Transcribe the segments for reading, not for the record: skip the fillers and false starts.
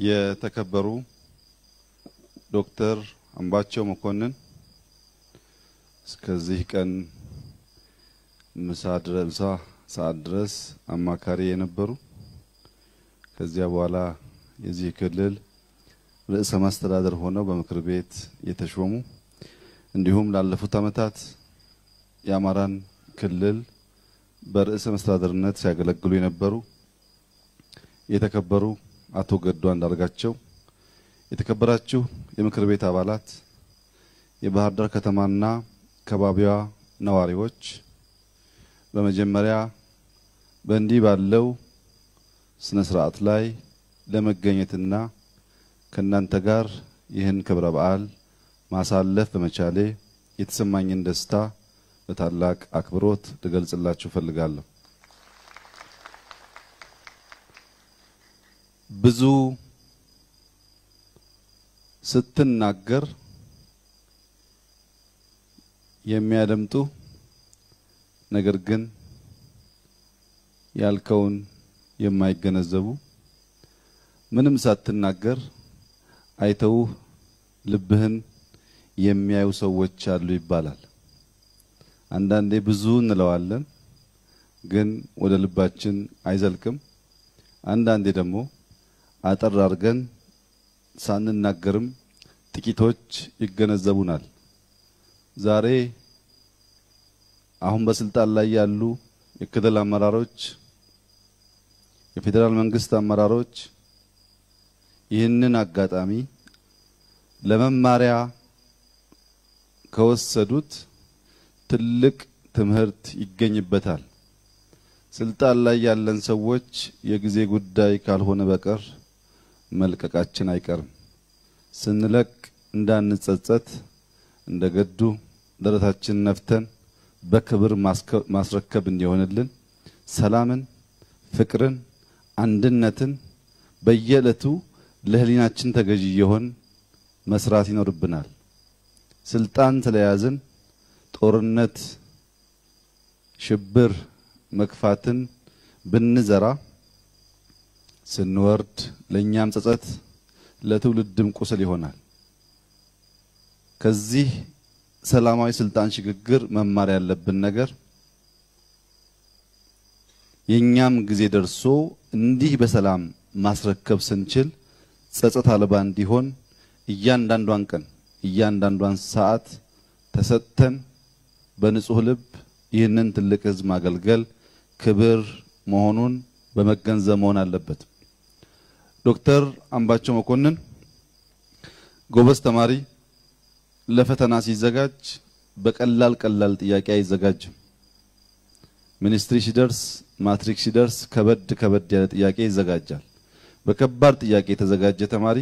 የተከበሩ ዶክተር አምባቸው መኮንን እስከዚህ ቀን ምሳ ሰዓት ድረስ አማካሪ የነበሩ ከዚያ በኋላ የዚህ ክልል ርዕሰ መስተዳድር ሆነው በምክር ቤት የተሾሙ እንዲሁም ላለፉት ዓመታት የአማራን ክልል በርዕሰ መስተዳድርነት ሲያገለግሉ የነበሩ የተከበሩ አቶ ገዱ አንዳርጋቸው የተከበራችሁ የምክር ቤት አባላት የባህር ዳር ከተማና ከባቢዋ ነዋሪዎች በመጀመሪያ በእንዲህ ባለው ስነ ስርዓት ላይ ለመገኘትና ከናንተ ጋር ይህን ክብረ በዓል ማሳለፍ በመቻሌ የተሰማኝን ደስታ በታላቅ አክብሮት ልገልጽላችሁ ፈልጋለሁ። ብዙ ስትናገር የሚያደምጡ ነገር ግን ያልከውን የማይገነዘቡ ምንም ሳትናገር አይተው ልብህን የሚያዩ ሰዎች አሉ ይባላል። አንዳንዴ ብዙ እንለዋለን ግን ወደ ልባችን አይዘልቅም። አንዳንዴ ደግሞ አጠር አድርገን ሳንናገርም ጥቂቶች ይገነዘቡናል። ዛሬ አሁን በስልጣን ላይ ያሉ የክልል አመራሮች የፌደራል መንግስት አመራሮች ይህንን አጋጣሚ ለመማሪያ ከወሰዱት ትልቅ ትምህርት ይገኝበታል። ስልጣን ላይ ያለን ሰዎች የጊዜ ጉዳይ ካልሆነ በቀር መልቀቃችን አይቀርም። ስንለቅ እንዳንጸጸት እንደገዱ ደረታችን ነፍተን በክብር ማስረከብ እንዲሆንልን ሰላምን፣ ፍቅርን፣ አንድነትን በየዕለቱ ለህሊናችን ተገዢ ይሆን መስራት ይኖርብናል። ስልጣን ስለያዝን ጦርነት፣ ሽብር፣ መክፋትን ብንዘራ ስንወርድ ለኛም ጸጸት ለትውልድም ቁስል ይሆናል። ከዚህ ሰላማዊ ስልጣን ሽግግር መማር ያለብን ነገር የኛም ጊዜ ደርሶ እንዲህ በሰላም ማስረከብ ስንችል ጸጸት አልባ እንዲሆን እያንዳንዷን ቀን እያንዳንዷን ሰዓት ተሰጥተን በንጹህ ልብ ይህንን ትልቅ ህዝብ ማገልገል ክብር መሆኑን በመገንዘብ መሆን አለበት። ዶክተር አምባቸው መኮንን ጎበዝ ተማሪ ለፈተና ሲዘጋጅ በቀላል ጥያቄ አይዘጋጅም። ሚኒስትሪ ሲደርስ ማትሪክ ሲደርስ ከበድ ያለ ጥያቄ ይዘጋጃል። በከባድ ጥያቄ የተዘጋጀ ተማሪ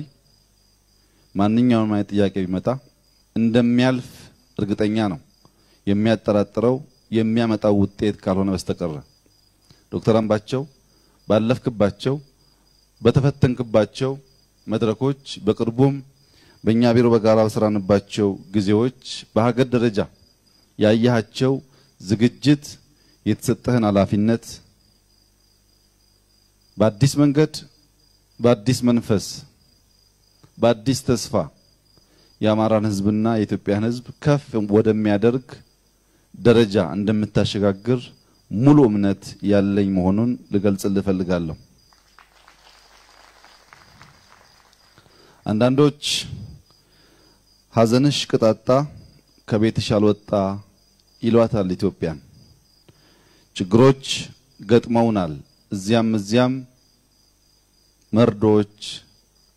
ማንኛውም አይነት ጥያቄ ቢመጣ እንደሚያልፍ እርግጠኛ ነው። የሚያጠራጥረው የሚያመጣው ውጤት ካልሆነ በስተቀር ዶክተር አምባቸው ባለፍክባቸው በተፈተንክባቸው መድረኮች በቅርቡም በእኛ ቢሮ በጋራ በሰራንባቸው ጊዜዎች በሀገር ደረጃ ያያቸው ዝግጅት የተሰጠህን ኃላፊነት በአዲስ መንገድ በአዲስ መንፈስ በአዲስ ተስፋ የአማራን ህዝብና የኢትዮጵያን ህዝብ ከፍ ወደሚያደርግ ደረጃ እንደምታሸጋግር ሙሉ እምነት ያለኝ መሆኑን ልገልጽልህ ፈልጋለሁ። አንዳንዶች ሐዘንሽ ቅጣጣ ከቤትሽ አልወጣ ይሏታል ኢትዮጵያን። ችግሮች ገጥመውናል። እዚያም መርዶች፣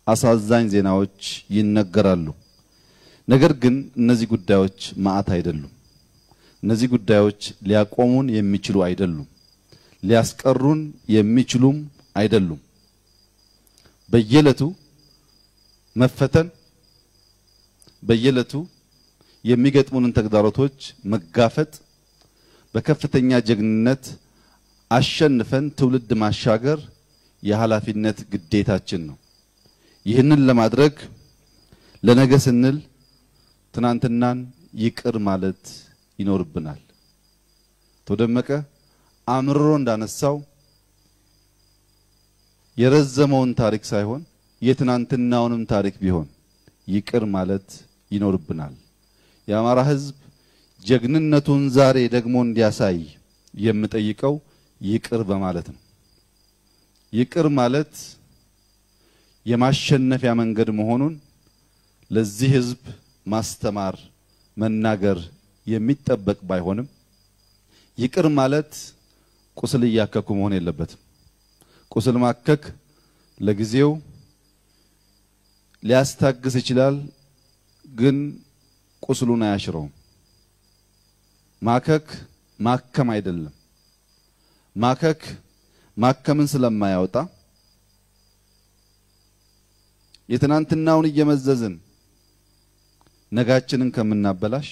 አሳዛኝ ዜናዎች ይነገራሉ። ነገር ግን እነዚህ ጉዳዮች ማዕት አይደሉም። እነዚህ ጉዳዮች ሊያቆሙን የሚችሉ አይደሉም። ሊያስቀሩን የሚችሉም አይደሉም። በየዕለቱ መፈተን በየዕለቱ የሚገጥሙንን ተግዳሮቶች መጋፈጥ በከፍተኛ ጀግንነት አሸንፈን ትውልድ ማሻገር የኃላፊነት ግዴታችን ነው። ይህንን ለማድረግ ለነገ ስንል ትናንትናን ይቅር ማለት ይኖርብናል። ተደመቀ አምርሮ እንዳነሳው የረዘመውን ታሪክ ሳይሆን የትናንትናውንም ታሪክ ቢሆን ይቅር ማለት ይኖርብናል። የአማራ ሕዝብ ጀግንነቱን ዛሬ ደግሞ እንዲያሳይ የምጠይቀው ይቅር በማለት ነው። ይቅር ማለት የማሸነፊያ መንገድ መሆኑን ለዚህ ሕዝብ ማስተማር መናገር የሚጠበቅ ባይሆንም ይቅር ማለት ቁስል እያከኩ መሆን የለበትም። ቁስል ማከክ ለጊዜው ሊያስታግስ ይችላል፣ ግን ቁስሉን አያሽረውም። ማከክ ማከም አይደለም። ማከክ ማከምን ስለማያወጣ የትናንትናውን እየመዘዝን ነጋችንን ከምናበላሽ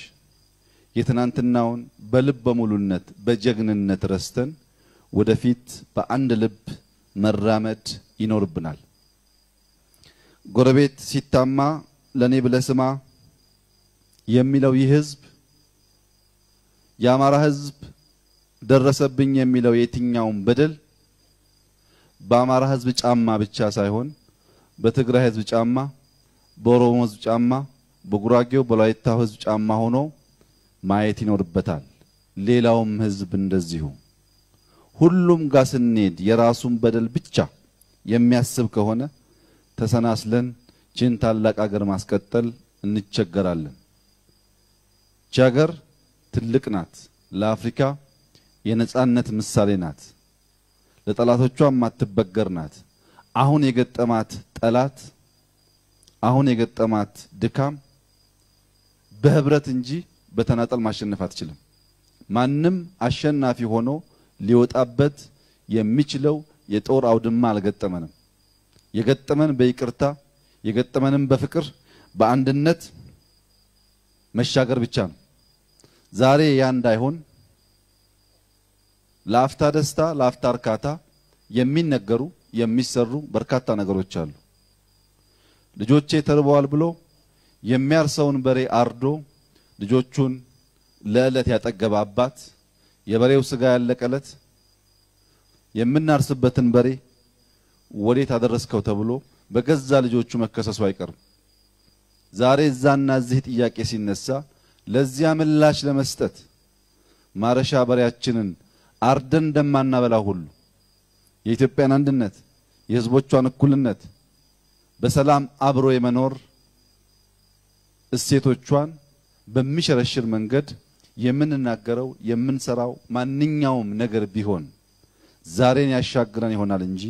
የትናንትናውን በልበ ሙሉነት በጀግንነት ረስተን ወደፊት በአንድ ልብ መራመድ ይኖርብናል። ጎረቤት ሲታማ ለኔ ብለህ ስማ የሚለው ይህ ሕዝብ የአማራ ሕዝብ ደረሰብኝ የሚለው የትኛውም በደል በአማራ ሕዝብ ጫማ ብቻ ሳይሆን በትግራይ ሕዝብ ጫማ፣ በኦሮሞ ሕዝብ ጫማ፣ በጉራጌው በወላይታው ሕዝብ ጫማ ሆኖ ማየት ይኖርበታል። ሌላውም ሕዝብ እንደዚሁ። ሁሉም ጋር ስንሄድ የራሱን በደል ብቻ የሚያስብ ከሆነ ተሰናስለን ችን ታላቅ ሀገር ማስቀጠል እንቸገራለን። ሀገር ትልቅ ናት። ለአፍሪካ የነጻነት ምሳሌ ናት። ለጠላቶቿ ማትበገር ናት። አሁን የገጠማት ጠላት፣ አሁን የገጠማት ድካም በህብረት እንጂ በተናጠል ማሸነፍ አትችልም። ማንም አሸናፊ ሆኖ ሊወጣበት የሚችለው የጦር አውድማ አልገጠመንም። የገጠመን በይቅርታ የገጠመንም በፍቅር በአንድነት መሻገር ብቻ ነው። ዛሬ ያ እንዳይሆን ለአፍታ ደስታ ለአፍታ እርካታ የሚነገሩ የሚሰሩ በርካታ ነገሮች አሉ። ልጆቼ ተርበዋል ብሎ የሚያርሰውን በሬ አርዶ ልጆቹን ለዕለት ያጠገበ አባት የበሬው ስጋ ያለቀለት የምናርስበትን በሬ ወዴት አደረስከው ተብሎ በገዛ ልጆቹ መከሰሱ አይቀርም። ዛሬ እዛና እዚህ ጥያቄ ሲነሳ ለዚያ ምላሽ ለመስጠት ማረሻ በሬያችንን አርደን እንደማናበላ ሁሉ የኢትዮጵያን አንድነት የሕዝቦቿን እኩልነት በሰላም አብሮ የመኖር እሴቶቿን በሚሸረሽር መንገድ የምንናገረው የምንሰራው ማንኛውም ነገር ቢሆን ዛሬን ያሻግረን ይሆናል እንጂ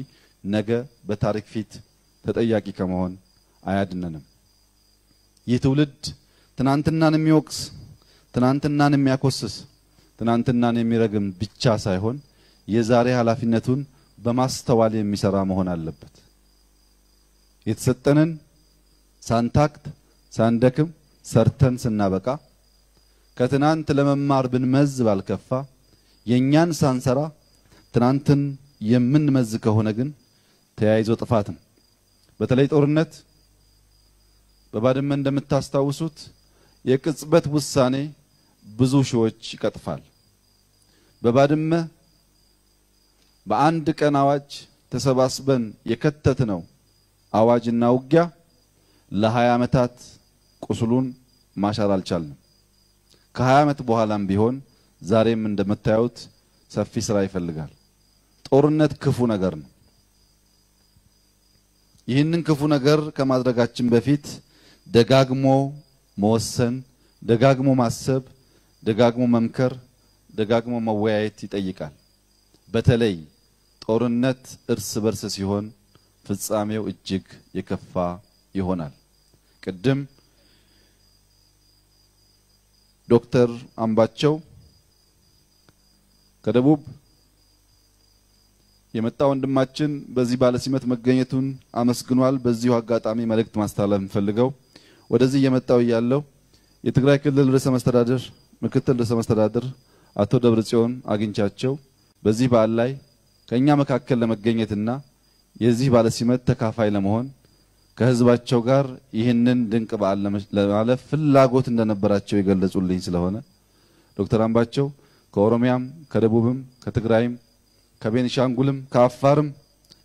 ነገ በታሪክ ፊት ተጠያቂ ከመሆን አያድነንም። ይህ ትውልድ ትናንትናን የሚወቅስ ትናንትናን የሚያኮስስ ትናንትናን የሚረግም ብቻ ሳይሆን የዛሬ ኃላፊነቱን በማስተዋል የሚሰራ መሆን አለበት። የተሰጠንን ሳንታክት ሳንደክም ሰርተን ስናበቃ ከትናንት ለመማር ብንመዝ ባልከፋ የኛን ሳንሰራ ትናንትን የምንመዝ ከሆነ ግን ተያይዞ ጥፋት ነው። በተለይ ጦርነት በባድመ እንደምታስታውሱት የቅጽበት ውሳኔ ብዙ ሺዎች ይቀጥፋል። በባድመ በአንድ ቀን አዋጅ ተሰባስበን የከተትነው አዋጅና ውጊያ ለ20 ዓመታት ቁስሉን ማሻር አልቻልንም። ከ20 ዓመት በኋላም ቢሆን ዛሬም እንደምታዩት ሰፊ ስራ ይፈልጋል። ጦርነት ክፉ ነገር ነው። ይህንን ክፉ ነገር ከማድረጋችን በፊት ደጋግሞ መወሰን፣ ደጋግሞ ማሰብ፣ ደጋግሞ መምከር፣ ደጋግሞ መወያየት ይጠይቃል። በተለይ ጦርነት እርስ በርስ ሲሆን ፍጻሜው እጅግ የከፋ ይሆናል። ቅድም ዶክተር አምባቸው ከደቡብ የመጣ ወንድማችን በዚህ ባለ ሲመት መገኘቱን አመስግኗል። በዚሁ አጋጣሚ መልእክት ማስተላለፍ እንፈልገው ወደዚህ የመጣው ያለው የትግራይ ክልል ርዕሰ መስተዳድር ምክትል ርዕሰ መስተዳድር አቶ ደብረጽዮን አግኝቻቸው በዚህ በዓል ላይ ከኛ መካከል ለመገኘትና የዚህ ባለ ሲመት ተካፋይ ለመሆን ከህዝባቸው ጋር ይህንን ድንቅ በዓል ለማለፍ ፍላጎት እንደነበራቸው የገለጹልኝ ስለሆነ ዶክተር አምባቸው ከኦሮሚያም ከደቡብም ከትግራይም ከቤኒሻንጉልም ከአፋርም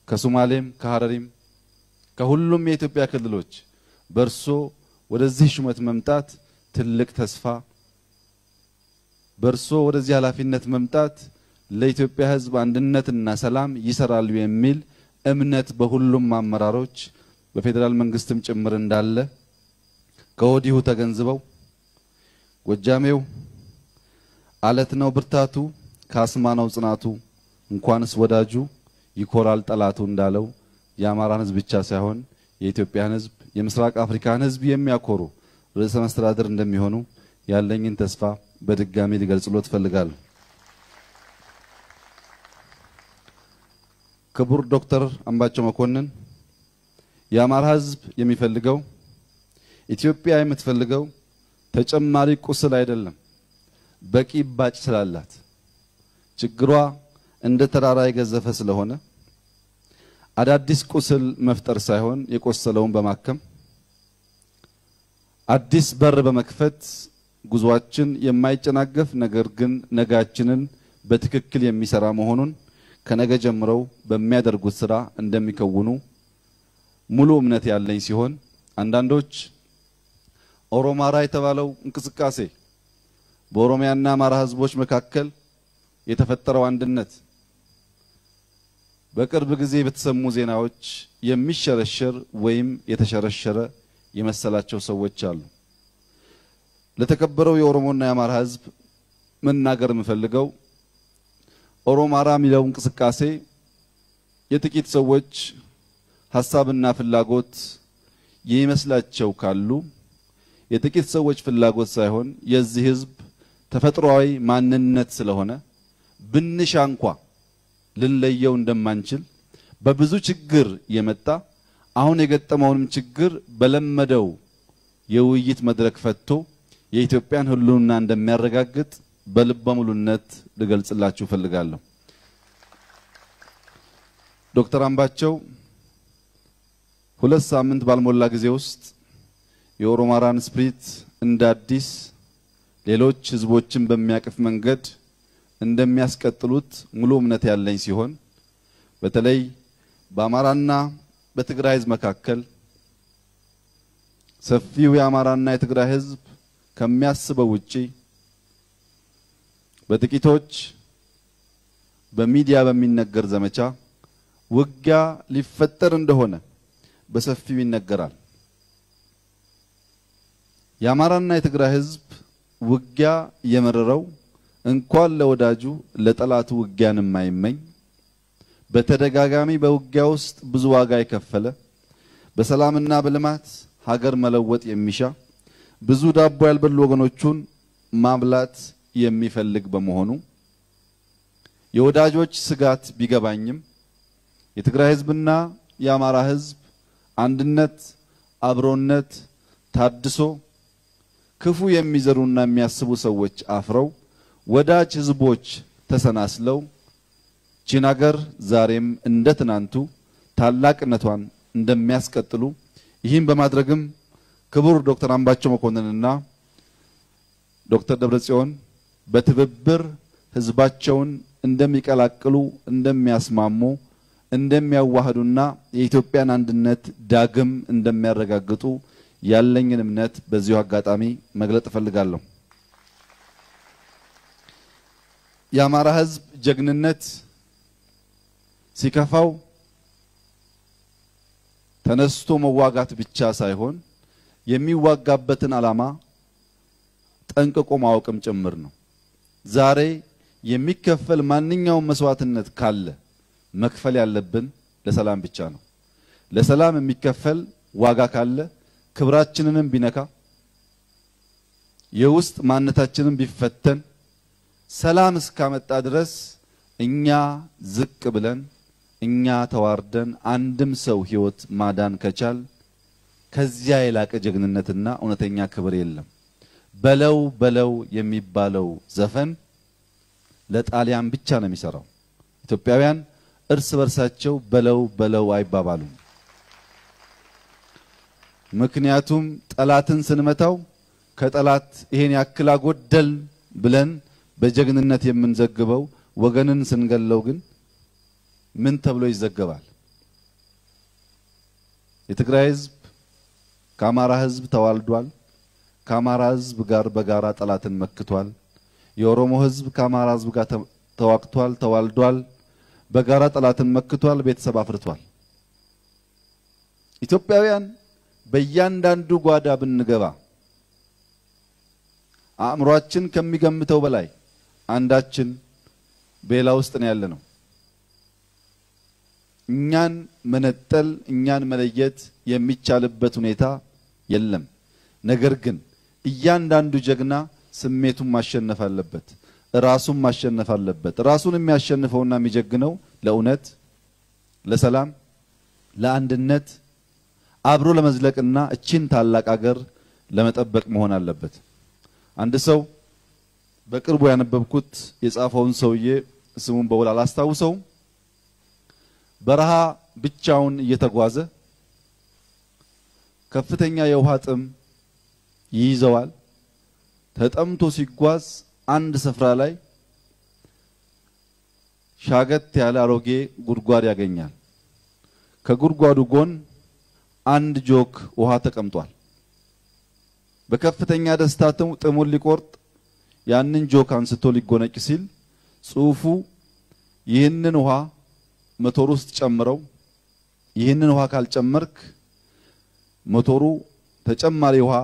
ከሶማሌም ከሐረሪም ከሁሉም የኢትዮጵያ ክልሎች በርሶ ወደዚህ ሹመት መምጣት ትልቅ ተስፋ በርሶ ወደዚህ ኃላፊነት መምጣት ለኢትዮጵያ ሕዝብ አንድነትና ሰላም ይሰራሉ የሚል እምነት በሁሉም አመራሮች በፌደራል መንግስትም ጭምር እንዳለ ከወዲሁ ተገንዝበው ጎጃሜው አለት ነው ብርታቱ ካስማ ነው ጽናቱ እንኳንስ ወዳጁ ይኮራል ጠላቱ እንዳለው የአማራን ሕዝብ ብቻ ሳይሆን የኢትዮጵያን ሕዝብ የምስራቅ አፍሪካን ሕዝብ የሚያኮሩ ርዕሰ መስተዳድር እንደሚሆኑ ያለኝን ተስፋ በድጋሚ ሊገልጽሎት ፈልጋለሁ። ክቡር ዶክተር አምባቸው መኮንን የአማራ ሕዝብ የሚፈልገው ኢትዮጵያ የምትፈልገው ተጨማሪ ቁስል አይደለም፣ በቂ ባጭ ስላላት ችግሯ እንደ ተራራ የገዘፈ ስለሆነ አዳዲስ ቁስል መፍጠር ሳይሆን የቆሰለውን በማከም አዲስ በር በመክፈት ጉዟችን የማይጨናገፍ ነገር ግን ነጋችንን በትክክል የሚሰራ መሆኑን ከነገ ጀምረው በሚያደርጉት ስራ እንደሚከውኑ ሙሉ እምነት ያለኝ ሲሆን አንዳንዶች ኦሮማራ የተባለው እንቅስቃሴ በኦሮሚያና አማራ ህዝቦች መካከል የተፈጠረው አንድነት በቅርብ ጊዜ በተሰሙ ዜናዎች የሚሸረሸር ወይም የተሸረሸረ የመሰላቸው ሰዎች አሉ። ለተከበረው የኦሮሞና የአማራ ህዝብ መናገር የምፈልገው ኦሮማራ የሚለው እንቅስቃሴ የጥቂት ሰዎች ሐሳብና ፍላጎት የሚመስላቸው ካሉ የጥቂት ሰዎች ፍላጎት ሳይሆን የዚህ ህዝብ ተፈጥሯዊ ማንነት ስለሆነ ብንሻ እንኳ ልንለየው እንደማንችል በብዙ ችግር የመጣ አሁን የገጠመውንም ችግር በለመደው የውይይት መድረክ ፈትቶ የኢትዮጵያን ህልውና እንደሚያረጋግጥ በልበ ሙሉነት ልገልጽላችሁ ፈልጋለሁ። ዶክተር አምባቸው 2 ሳምንት ባልሞላ ጊዜ ውስጥ የኦሮማራን ስፕሪት እንደ አዲስ ሌሎች ህዝቦችን በሚያቅፍ መንገድ እንደሚያስቀጥሉት ሙሉ እምነት ያለኝ ሲሆን በተለይ በአማራና በትግራይ ህዝብ መካከል ሰፊው የአማራና የትግራይ ህዝብ ከሚያስበው ውጪ በጥቂቶች በሚዲያ በሚነገር ዘመቻ ውጊያ ሊፈጠር እንደሆነ በሰፊው ይነገራል። የአማራና የትግራይ ህዝብ ውጊያ የመረረው እንኳን ለወዳጁ ለጠላቱ ውጊያን የማይመኝ በተደጋጋሚ በውጊያ ውስጥ ብዙ ዋጋ የከፈለ በሰላምና በልማት ሀገር መለወጥ የሚሻ ብዙ ዳቦ ያልበሉ ወገኖቹን ማብላት የሚፈልግ በመሆኑ የወዳጆች ስጋት ቢገባኝም የትግራይ ህዝብና የአማራ ህዝብ አንድነት አብሮነት ታድሶ ክፉ የሚዘሩና የሚያስቡ ሰዎች አፍረው ወዳጅ ህዝቦች ተሰናስለው ቺናገር ዛሬም እንደ ትናንቱ ታላቅነቷን እንደሚያስቀጥሉ ይህን በማድረግም ክቡር ዶክተር አምባቸው መኮንንና ዶክተር ደብረጽዮን በትብብር ህዝባቸውን እንደሚቀላቅሉ እንደሚያስማሙ እንደሚያዋህዱና የኢትዮጵያን አንድነት ዳግም እንደሚያረጋግጡ ያለኝን እምነት በዚሁ አጋጣሚ መግለጥ ፈልጋለሁ። የአማራ ህዝብ ጀግንነት ሲከፋው ተነስቶ መዋጋት ብቻ ሳይሆን የሚዋጋበትን ዓላማ ጠንቅቆ ማወቅም ጭምር ነው። ዛሬ የሚከፈል ማንኛውም መስዋዕትነት ካለ መክፈል ያለብን ለሰላም ብቻ ነው። ለሰላም የሚከፈል ዋጋ ካለ ክብራችንንም ቢነካ የውስጥ ማንነታችንን ቢፈተን ሰላም እስካመጣ ድረስ እኛ ዝቅ ብለን እኛ ተዋርደን አንድም ሰው ህይወት ማዳን ከቻል ከዚያ የላቀ ጀግንነትና እውነተኛ ክብር የለም። በለው በለው የሚባለው ዘፈን ለጣሊያን ብቻ ነው የሚሰራው። ኢትዮጵያውያን እርስ በርሳቸው በለው በለው አይባባሉም። ምክንያቱም ጠላትን ስንመታው ከጠላት ይሄን ያክል አጎደል ብለን በጀግንነት የምንዘግበው ወገንን ስንገለው ግን ምን ተብሎ ይዘገባል? የትግራይ ህዝብ ከአማራ ህዝብ ተዋልዷል። ከአማራ ህዝብ ጋር በጋራ ጠላትን መክቷል። የኦሮሞ ህዝብ ከአማራ ህዝብ ጋር ተዋቅቷል፣ ተዋልዷል፣ በጋራ ጠላትን መክቷል፣ ቤተሰብ አፍርቷል። ኢትዮጵያውያን በእያንዳንዱ ጓዳ ብንገባ አእምሯችን ከሚገምተው በላይ አንዳችን በሌላ ውስጥ ነው ያለነው። እኛን መነጠል እኛን መለየት የሚቻልበት ሁኔታ የለም። ነገር ግን እያንዳንዱ ጀግና ስሜቱን ማሸነፍ አለበት፣ ራሱን ማሸነፍ አለበት። ራሱን የሚያሸንፈውና የሚጀግነው ለእውነት፣ ለሰላም፣ ለአንድነት አብሮ ለመዝለቅና እቺን ታላቅ ሀገር ለመጠበቅ መሆን አለበት። አንድ ሰው በቅርቡ ያነበብኩት የጻፈውን ሰውዬ ስሙን በውል አላስታውሰውም። በረሃ ብቻውን እየተጓዘ ከፍተኛ የውሃ ጥም ይይዘዋል። ተጠምቶ ሲጓዝ አንድ ስፍራ ላይ ሻገት ያለ አሮጌ ጉድጓድ ያገኛል። ከጉድጓዱ ጎን አንድ ጆክ ውሃ ተቀምጧል። በከፍተኛ ደስታ ጥሙን ሊቆርጥ ያንን ጆክ አንስቶ ሊጎነጭ ሲል ጽሁፉ ይህንን ውሃ ሞተር ውስጥ ጨምረው፣ ይህንን ውሃ ካልጨመርክ ሞተሩ ተጨማሪ ውሃ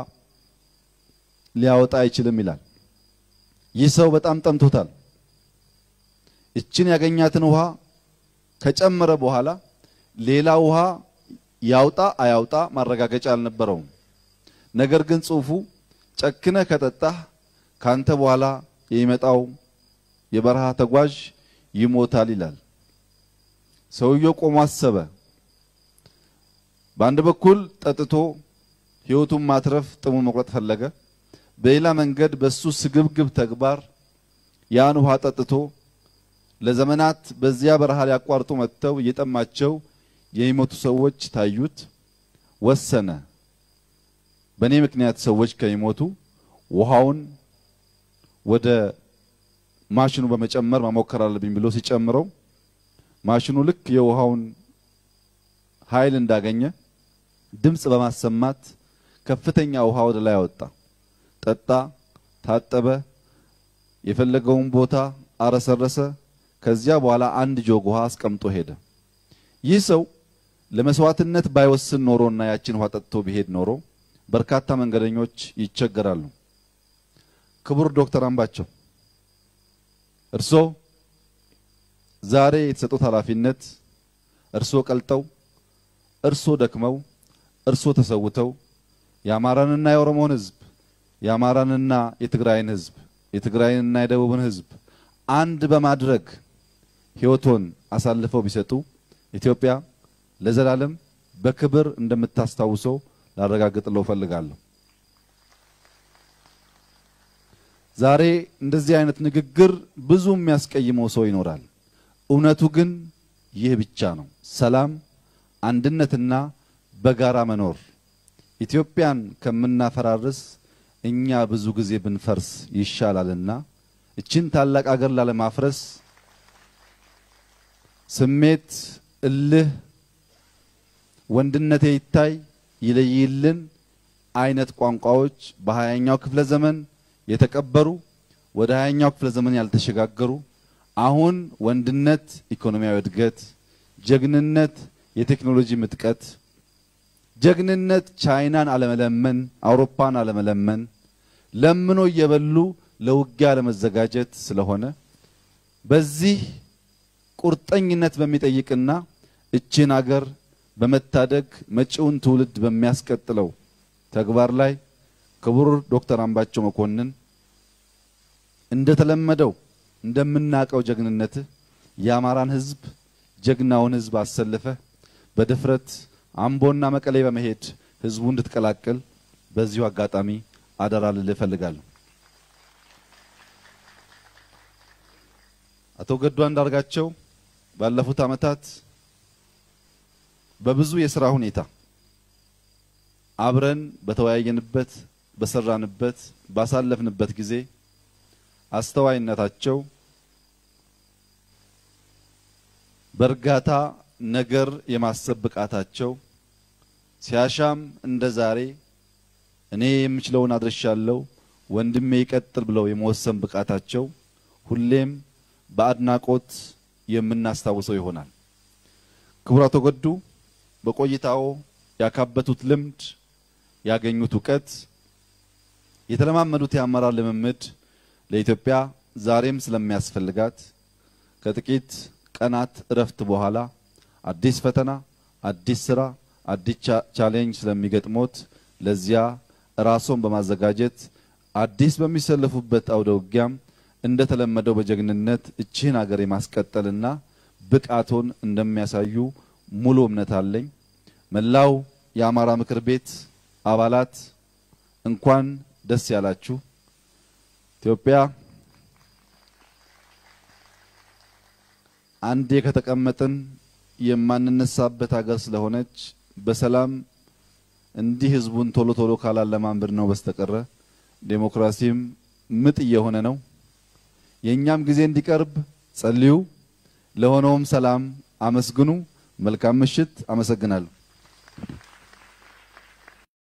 ሊያወጣ አይችልም ይላል። ይህ ሰው በጣም ጠምቶታል። እችን ያገኛትን ውሃ ከጨመረ በኋላ ሌላ ውሃ ያውጣ አያውጣ ማረጋገጫ አልነበረውም። ነገር ግን ጽሁፉ ጨክነ ከጠጣህ ካንተ በኋላ የሚመጣው የበረሃ ተጓዥ ይሞታል ይላል። ሰውየው ቆሞ አሰበ። በአንድ በኩል ጠጥቶ ህይወቱን ማትረፍ ጥሙን መቁረጥ ፈለገ። በሌላ መንገድ በሱ ስግብግብ ተግባር ያን ውሃ ጠጥቶ ለዘመናት በዚያ በረሃ ሊያቋርጡ መጥተው እየጠማቸው የሚሞቱ ሰዎች ታዩት። ወሰነ፣ በኔ ምክንያት ሰዎች ከሚሞቱ ውሃውን ወደ ማሽኑ በመጨመር መሞከር አለብኝ ብሎ ሲጨምረው ማሽኑ ልክ የውሃውን ኃይል እንዳገኘ ድምጽ በማሰማት ከፍተኛ ውሃ ወደ ላይ ወጣ። ጠጣ፣ ታጠበ፣ የፈለገውን ቦታ አረሰረሰ። ከዚያ በኋላ አንድ ጆግ ውሃ አስቀምጦ ሄደ። ይህ ሰው ለመስዋዕትነት ባይወስን ኖሮና ያችን ውሃ ጠጥቶ ቢሄድ ኖሮ በርካታ መንገደኞች ይቸገራሉ። ክቡር ዶክተር አምባቸው እርሶ ዛሬ የተሰጡት ኃላፊነት እርሶ ቀልጠው፣ እርሶ ደክመው፣ እርሶ ተሰውተው የአማራንና የኦሮሞን ህዝብ፣ የአማራንና የትግራይን ህዝብ፣ የትግራይንና የደቡብን ህዝብ አንድ በማድረግ ህይወቶን አሳልፈው ቢሰጡ ኢትዮጵያ ለዘላለም በክብር እንደምታስታውሰው ላረጋግጥለው ፈልጋለሁ። ዛሬ እንደዚህ አይነት ንግግር ብዙ የሚያስቀይመው ሰው ይኖራል። እውነቱ ግን ይህ ብቻ ነው። ሰላም፣ አንድነትና በጋራ መኖር። ኢትዮጵያን ከምናፈራርስ እኛ ብዙ ጊዜ ብንፈርስ ይሻላልና እቺን ታላቅ ሀገር ላለማፍረስ ስሜት፣ እልህ፣ ወንድነቴ ይታይ ይለይልን አይነት ቋንቋዎች በ20ኛው ክፍለ ዘመን የተቀበሩ ወደ 20ኛው ክፍለ ዘመን ያልተሸጋገሩ አሁን ወንድነት ኢኮኖሚያዊ እድገት፣ ጀግንነት የቴክኖሎጂ ምጥቀት፣ ጀግንነት ቻይናን አለመለመን፣ አውሮፓን አለመለመን፣ ለምኖ እየበሉ ለውጊያ ለመዘጋጀት ስለሆነ በዚህ ቁርጠኝነት በሚጠይቅና እቺን ሀገር በመታደግ መጪውን ትውልድ በሚያስቀጥለው ተግባር ላይ ክቡር ዶክተር አምባቸው መኮንን እንደተለመደው እንደምናቀው ጀግንነት የአማራን ህዝብ ጀግናውን ህዝብ አሰልፈ በድፍረት አምቦና መቀሌ በመሄድ ህዝቡ እንድትቀላቀል በዚሁ አጋጣሚ አደራ ልል እፈልጋለሁ። አቶ ገዱ አንዳርጋቸው ባለፉት አመታት በብዙ የሥራ ሁኔታ አብረን በተወያየንበት በሰራንበት ባሳለፍንበት ጊዜ አስተዋይነታቸው በርጋታ ነገር የማሰብ ብቃታቸው ሲያሻም እንደ ዛሬ እኔ የምችለውን አድርሻለሁ ወንድሜ ይቀጥል ብለው የመወሰን ብቃታቸው ሁሌም በአድናቆት የምናስታውሰው ይሆናል። ክቡር አቶ ገዱ በቆይታው ያካበቱት ልምድ ያገኙት ዕውቀት የተለማመዱት የአመራር ልምምድ ለኢትዮጵያ ዛሬም ስለሚያስፈልጋት ከጥቂት ቀናት እረፍት በኋላ አዲስ ፈተና፣ አዲስ ስራ፣ አዲስ ቻሌንጅ ስለሚገጥሞት ለዚያ ራስዎን በማዘጋጀት አዲስ በሚሰለፉበት አውደ ውጊያም እንደተለመደው በጀግንነት እቺን ሀገር የማስቀጠልና ብቃቶን እንደሚያሳዩ ሙሉ እምነት አለኝ። መላው የአማራ ምክር ቤት አባላት እንኳን ደስ ያላችሁ። ኢትዮጵያ አንዴ ከተቀመጥን የማንነሳበት ሀገር ስለሆነች በሰላም እንዲህ ህዝቡን ቶሎ ቶሎ ካላለማንብር ነው በስተቀረ ዴሞክራሲም ምጥ የሆነ ነው። የኛም ጊዜ እንዲቀርብ ጸልዩ። ለሆነውም ሰላም አመስግኑ። መልካም ምሽት። አመሰግናለሁ።